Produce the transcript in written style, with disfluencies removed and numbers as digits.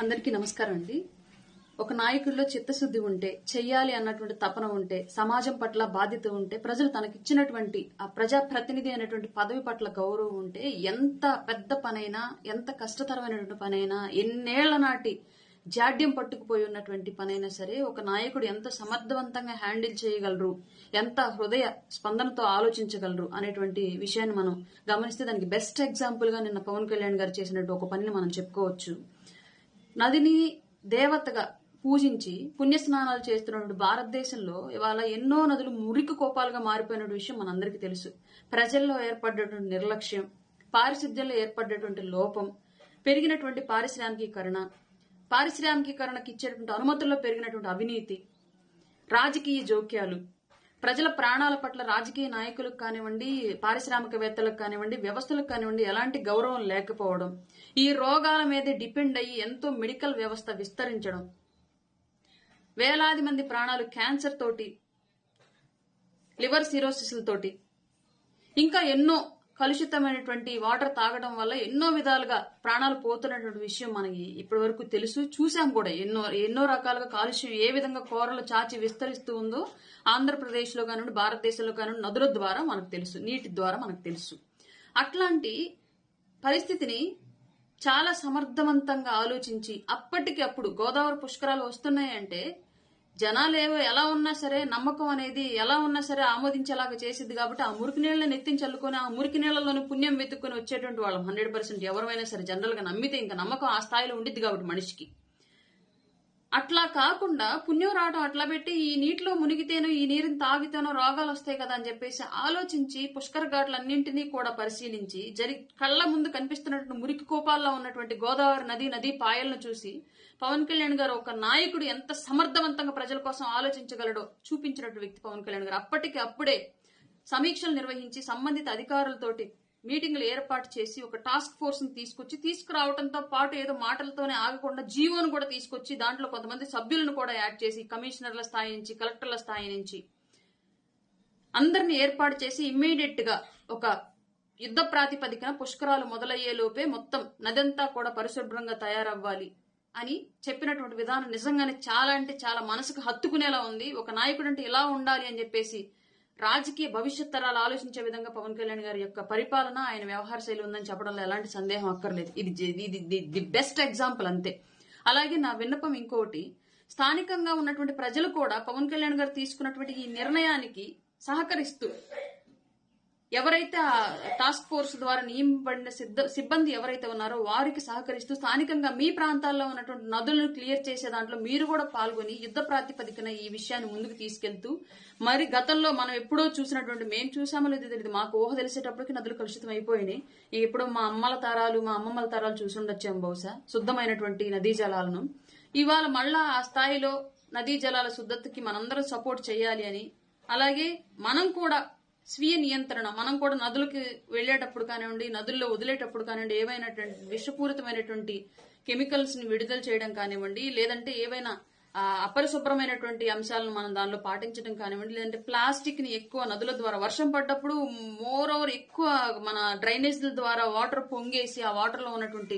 అందరికీ నమస్కారం అండి. ఒక నాయకుడిలో చిత్తశుద్ధి ఉంటే, చెయ్యాలి అన్నటువంటి తపన ఉంటే, సమాజం పట్ల బాధ్యత ఉంటే, ప్రజలు తనకిచ్చినటువంటి ఆ ప్రజాప్రతినిధి అనేటువంటి పదవి పట్ల గౌరవం ఉంటే, ఎంత పెద్ద పనైనా, ఎంత కష్టతరమైనటువంటి పనైనా, ఎన్నేళ్ల నాటి జాడ్యం పట్టుకుపోయి ఉన్నటువంటి పనైనా సరే, ఒక నాయకుడు ఎంత సమర్థవంతంగా హ్యాండిల్ చేయగలరు, ఎంత హృదయ స్పందనతో ఆలోచించగలరు అనేటువంటి విషయాన్ని మనం గమనిస్తే దానికి బెస్ట్ ఎగ్జాంపుల్ గా నిన్న పవన్ కళ్యాణ్ గారు చేసినట్టు ఒక పనిని మనం చెప్పుకోవచ్చు. నదిని దేవతగా పూజించి పుణ్యస్నానాలు చేస్తున్నటువంటి భారతదేశంలో ఇవాళ ఎన్నో నదులు మురికి కోపాలుగా మారిపోయిన విషయం మనందరికీ తెలుసు. ప్రజల్లో ఏర్పడ్డటువంటి నిర్లక్ష్యం, పారిశుద్ధ్యంలో ఏర్పడ్డటువంటి లోపం, పెరిగినటువంటి పారిశ్రామికీకరణకి ఇచ్చేటువంటి అనుమతుల్లో పెరిగినటువంటి అవినీతి, రాజకీయ జోక్యాలు, ప్రజల ప్రాణాల పట్ల రాజకీయ నాయకులకు కానివ్వండి, పారిశ్రామికవేత్తలకు కానివ్వండి, వ్యవస్థలకు కానివ్వండి ఎలాంటి గౌరవం లేకపోవడం, ఈ రోగాల మీదే డిపెండ్ అయ్యి ఎంతో మెడికల్ వ్యవస్థ విస్తరించడం, వేలాది మంది ప్రాణాలు క్యాన్సర్ తోటి, లివర్ సిరోసిస్ తోటి, ఇంకా ఎన్నో కలుషితమైనటువంటి వాటర్ తాగడం వల్ల ఎన్నో విధాలుగా ప్రాణాలు పోతున్నటువంటి విషయం మనకి ఇప్పటి వరకు తెలుసు, చూసాం కూడా. ఎన్నో రకాలుగా కాలుష్యం ఏ విధంగా కోరలు చాచి విస్తరిస్తూ ఉందో ఆంధ్రప్రదేశ్ లో కానివ్వండి, భారతదేశంలో కానివ్వండి, నదుల ద్వారా మనకు తెలుసు, నీటి ద్వారా మనకు తెలుసు. అట్లాంటి పరిస్థితిని చాలా సమర్థవంతంగా ఆలోచించి అప్పటికి అప్పుడు గోదావరి పుష్కరాలు వస్తున్నాయంటే జనాలు ఎలా ఉన్నా సరే, నమ్మకం అనేది ఎలా ఉన్నా సరే ఆమోదించేలాగా చేసింది కాబట్టి ఆ మురికి నీళ్ళని ఎత్తిని చల్లుకొని ఆ మురికి నీళ్లలోని పుణ్యం వెతుక్కుని వచ్చేటువంటి వాళ్ళం 100%. ఎవరైనా సరే జనరల్ గా నమ్మితే ఇంకా నమ్మకం ఆ స్థాయిలో ఉండిద్ది కాబట్టి మనిషికి. అట్లా కాకుండా పుణ్యం రావడం అట్లా పెట్టి ఈ నీటిలో మునిగితేనో ఈ నీరుని తాగితేనో రోగాలు వస్తాయి కదా అని చెప్పేసి ఆలోచించి పుష్కర ఘాట్లన్నింటినీ కూడా పరిశీలించి కళ్ల ముందు కనిపిస్తున్నటువంటి మురికి కోపాల్లో ఉన్నటువంటి గోదావరి నదీ పాయలను చూసి పవన్ కళ్యాణ్ గారు ఒక నాయకుడు ఎంత సమర్థవంతంగా ప్రజల కోసం ఆలోచించగలడో చూపించినటువంటి వ్యక్తి పవన్ కళ్యాణ్ గారు. అప్పటికి అప్పుడే సమీక్షలు నిర్వహించి సంబంధిత అధికారులతోటి మీటింగ్లు ఏర్పాటు చేసి ఒక టాస్క్ ఫోర్స్ ని తీసుకురావడంతో పాటు ఏదో మాటలతోనే ఆగకుండా జీవోను కూడా తీసుకొచ్చి దాంట్లో కొంతమంది సభ్యులను కూడా యాడ్ చేసి కమిషనర్ల స్థాయి నుంచి, కలెక్టర్ల స్థాయి నుంచి అందరిని ఏర్పాటు చేసి ఇమ్మీడియట్ గా ఒక యుద్ధ ప్రాతిపదికన పుష్కరాలు మొదలయ్యే లోపే మొత్తం నదంతా కూడా పరిశుభ్రంగా తయారవ్వాలి అని చెప్పినటువంటి విధానం నిజంగానే చాలా అంటే చాలా మనసుకు హత్తుకునేలా ఉంది. ఒక నాయకుడు అంటే ఇలా ఉండాలి అని చెప్పేసి రాజకీయ భవిష్యత్ తరాలు ఆలోచించే విధంగా పవన్ కళ్యాణ్ గారి యొక్క పరిపాలన, ఆయన వ్యవహార శైలి ఉందని చెప్పడంలో ఎలాంటి సందేహం అక్కర్లేదు. ఇది ది బెస్ట్ ఎగ్జాంపుల్ అంతే. అలాగే నా విన్నపం ఇంకోటి, స్థానికంగా ఉన్నటువంటి ప్రజలు కూడా పవన్ కళ్యాణ్ గారు తీసుకున్నటువంటి ఈ నిర్ణయానికి సహకరిస్తూ ఎవరైతే ఆ టాస్క్ ఫోర్స్ ద్వారా నియమింపబడిన సిబ్బంది ఎవరైతే ఉన్నారో వారికి సహకరిస్తూ స్థానికంగా మీ ప్రాంతాల్లో ఉన్నటువంటి నదులను క్లియర్ చేసే దాంట్లో మీరు కూడా పాల్గొని యుద్ధ ప్రాతిపదికన ఈ విషయాన్ని ముందుకు తీసుకెళ్తూ, మరి గతంలో మనం ఎప్పుడో చూసినటువంటి, మేము చూసామో లేదో తెలియదు, మాకు ఊహ తెలిసేటప్పటికి నదులు కలుషితం అయిపోయినాయి. ఎప్పుడో మా అమ్మమ్మల తరాలు చూసి ఉండొచ్చాం బహుశా శుద్ధమైనటువంటి నదీ జలాలను. ఇవాళ మళ్ళా ఆ స్థాయిలో నదీ జలాల శుద్ధతకి మనందరం సపోర్ట్ చేయాలి అని, అలాగే మనం కూడా స్వీయ నియంత్రణ, మనం కూడా నదులకు వెళ్లేటప్పుడు కానివ్వండి, నదుల్లో వదిలేటప్పుడు కానివ్వండి, ఏవైనా విషపూరితమైనటువంటి కెమికల్స్ ని విడుదల చేయడం కానివ్వండి, లేదంటే ఏవైనా అపరిశుభ్రమైనటువంటి అంశాలను మనం దానిలో పాటించడం కానివ్వండి, లేదంటే ప్లాస్టిక్ ని ఎక్కువ నదుల ద్వారా వర్షం పడ్డప్పుడు మోర్ ఓవర్ ఎక్కువ మన డ్రైనేజీల ద్వారా వాటర్ పొంగేసి ఆ వాటర్ లో ఉన్నటువంటి